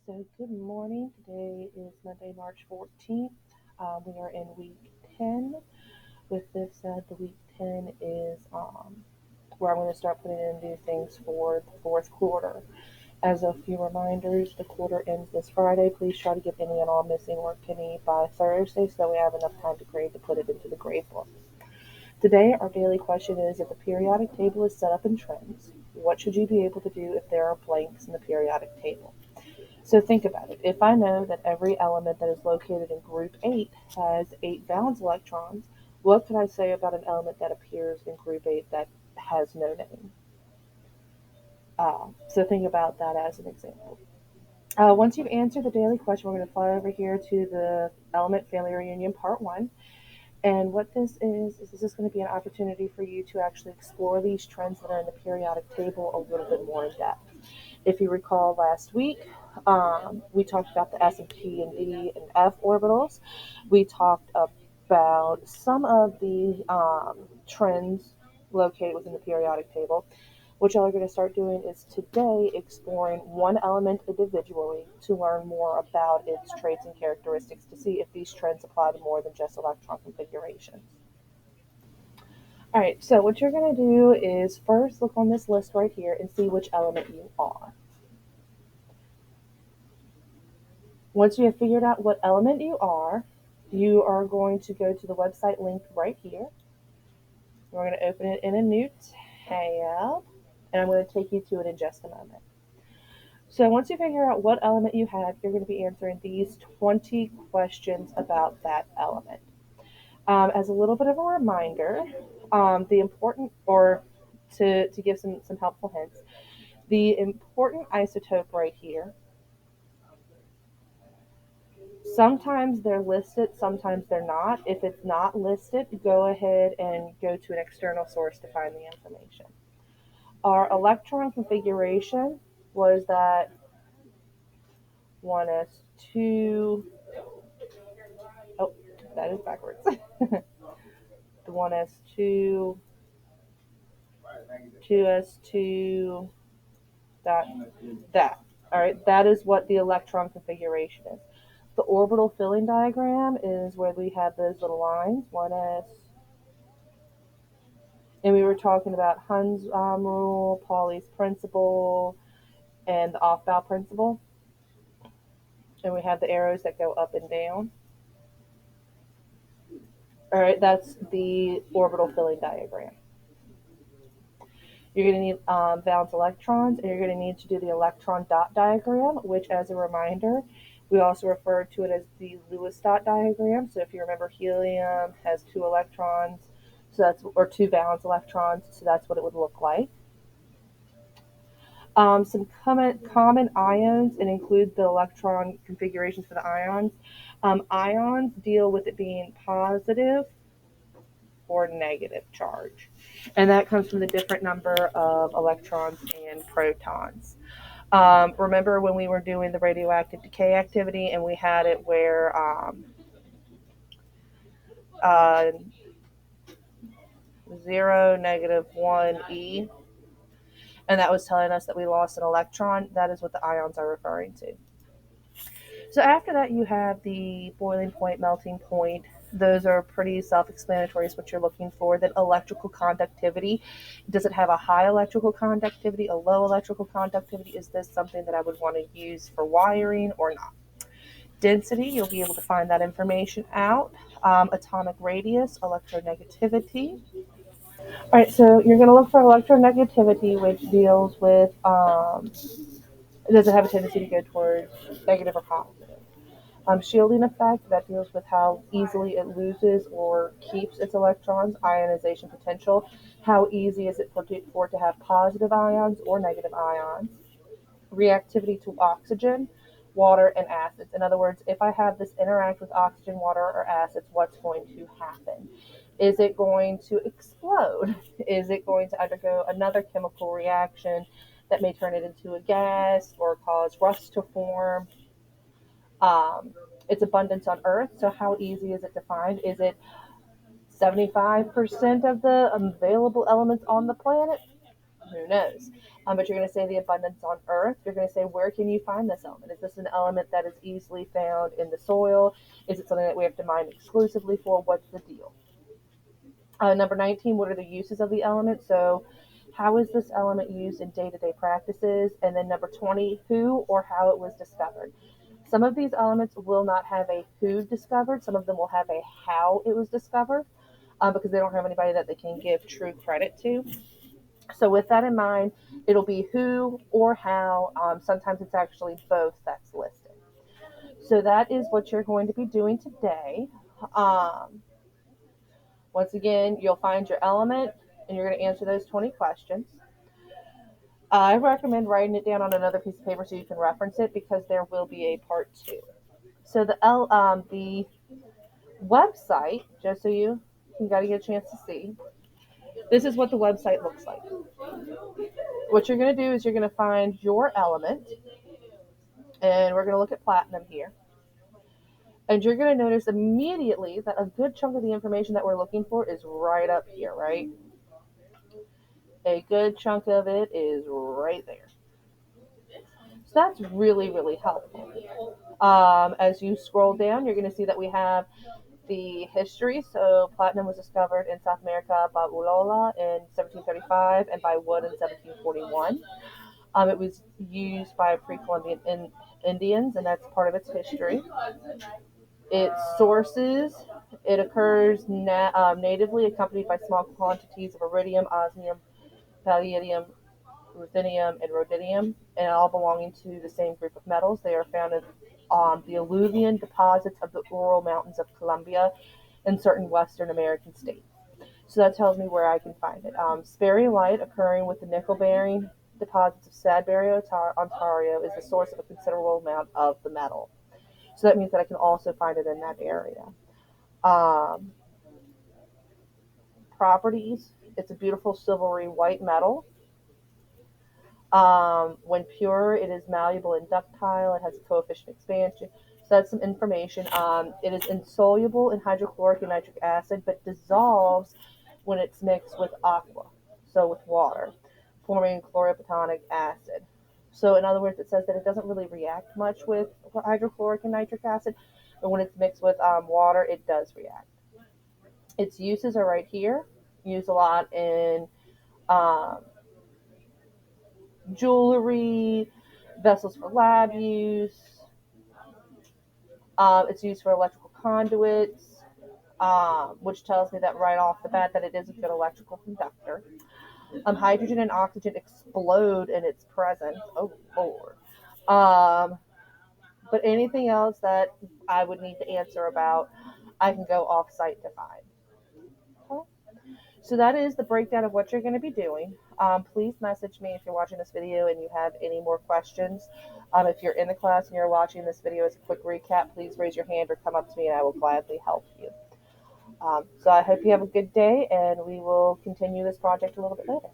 So good morning. Today is Monday, March 14th. We are in week 10. With this said, the week 10 is where I'm going to start putting in new things for the fourth quarter. As a few reminders, the quarter ends this Friday. Please try to get any and all missing work to me by Thursday so that we have enough time to grade to put it into the grade book. Today, our daily question is, if the periodic table is set up in trends, what should you be able to do if there are blanks in the periodic table? So think about it. If I know that every element that is located in group 8 has 8 valence electrons, what could I say about an element that appears in group 8 that has no name? So think about that as an example. Once you've answered the daily question, we're going to fly over here to the element family reunion part 1. And what this is going to be an opportunity for you to actually explore these trends that are in the periodic table a little bit more in depth. If you recall last week, we talked about the S and P and D and F orbitals. We talked about some of the trends located within the periodic table. What y'all are going to start doing is today exploring one element individually to learn more about its traits and characteristics to see if these trends apply to more than just electron configurations. All right, so what you're going to do is first look on this list right here and see which element you are. Once you have figured out what element you are going to go to the website linked right here. We're going to open it in a new tab, and I'm going to take you to it in just a moment. So once you figure out what element you have, you're going to be answering these 20 questions about that element. As a little bit of a reminder, the important, or to give some helpful hints, the important isotope right here, sometimes they're listed, sometimes they're not. If it's not listed, go ahead and go to an external source to find the information. Our electron configuration was that 1s2, oh, that is backwards. The 1s2, 2s2, that. All right, that is what the electron configuration is. The orbital filling diagram is where we have those little lines, 1s, and we were talking about Hund's rule, Pauli's principle, and the Aufbau principle. And we have the arrows that go up and down. All right, that's the orbital filling diagram. You're going to need valence electrons, and you're going to need to do the electron dot diagram, which, as a reminder, we also refer to it as the Lewis dot diagram. So if you remember, helium has 2 electrons, or 2 valence electrons, so that's what it would look like. Some common ions, and include the electron configurations for the ions. Ions deal with it being positive or negative charge, and that comes from the different number of electrons and protons. Remember when we were doing the radioactive decay activity, and we had it where 0, -1 E, and that was telling us that we lost an electron. That is what the ions are referring to. So after that, you have the boiling point, melting point. Those are pretty self-explanatory as what you're looking for. Then electrical conductivity. Does it have a high electrical conductivity, a low electrical conductivity? Is this something that I would want to use for wiring or not? Density, you'll be able to find that information out. Atomic radius, electronegativity. All right, so you're going to look for electronegativity, which deals with does it have a tendency to go towards negative or positive. Shielding effect, that deals with how easily it loses or keeps its electrons. Ionization potential, how easy is it for it to have positive ions or negative ions. Reactivity to oxygen, water, and acids. In other words, if I have this interact with oxygen, water, or acids, what's going to happen? Is it going to explode? Is it going to undergo another chemical reaction that may turn it into a gas or cause rust to form? Its abundance on Earth, so how easy is it to find? Is it 75% of the available elements on the planet? Who knows? But you're going to say the abundance on Earth. You're going to say, where can you find this element? Is this an element that is easily found in the soil? Is it something that we have to mine exclusively for? What's the deal? Number 19, what are the uses of the element? So, how is this element used in day to day practices? And then number 20, who or how it was discovered. Some of these elements will not have a who discovered, some of them will have a how it was discovered because they don't have anybody that they can give true credit to. So, with that in mind, it'll be who or how. Sometimes it's actually both that's listed. So, that is what you're going to be doing today. Um, Once again, you'll find your element and you're going to answer those 20 questions. I recommend writing it down on another piece of paper so you can reference it because there will be a part two. So the website, just so you got to get a chance to see, this is what the website looks like. What you're going to do is you're going to find your element, and we're going to look at platinum here. And you're going to notice immediately that a good chunk of the information that we're looking for is right up here, right? A good chunk of it is right there. So that's really, really helpful. As you scroll down, you're going to see that we have the history. So platinum was discovered in South America by Ulloa in 1735 and by Wood in 1741. It was used by pre-Columbian Indians, and that's part of its history. Its sources, it occurs natively accompanied by small quantities of iridium, osmium, palladium, ruthenium, and rhodium, and all belonging to the same group of metals. They are found in the alluvial deposits of the Ural Mountains of Colombia and certain Western American states. So that tells me where I can find it. Sperrylite, occurring with the nickel-bearing deposits of Sudbury, Ontario, is the source of a considerable amount of the metal. So that means that I can also find it in that area. Um, Properties, it's a beautiful silvery white metal. When pure, it is malleable and ductile. It has a coefficient expansion. So that's some information. It is insoluble in hydrochloric and nitric acid, but dissolves when it's mixed with aqua, so with water, forming chloroplatonic acid. So in other words, it says that it doesn't really react much with hydrochloric and nitric acid, but when it's mixed with water, it does react. Its uses are right here. Used a lot in um, jewelry, vessels for lab use. It's used for electrical conduits, which tells me that right off the bat that it is a good electrical conductor. Hydrogen and oxygen explode in its presence. Oh, Lord. But anything else that I would need to answer about, I can go off site to find. Okay. So that is the breakdown of what you're going to be doing. Please message me if you're watching this video and you have any more questions. If you're in the class and you're watching this video as a quick recap, please raise your hand or come up to me and I will gladly help you. So I hope you have a good day and we will continue this project a little bit later.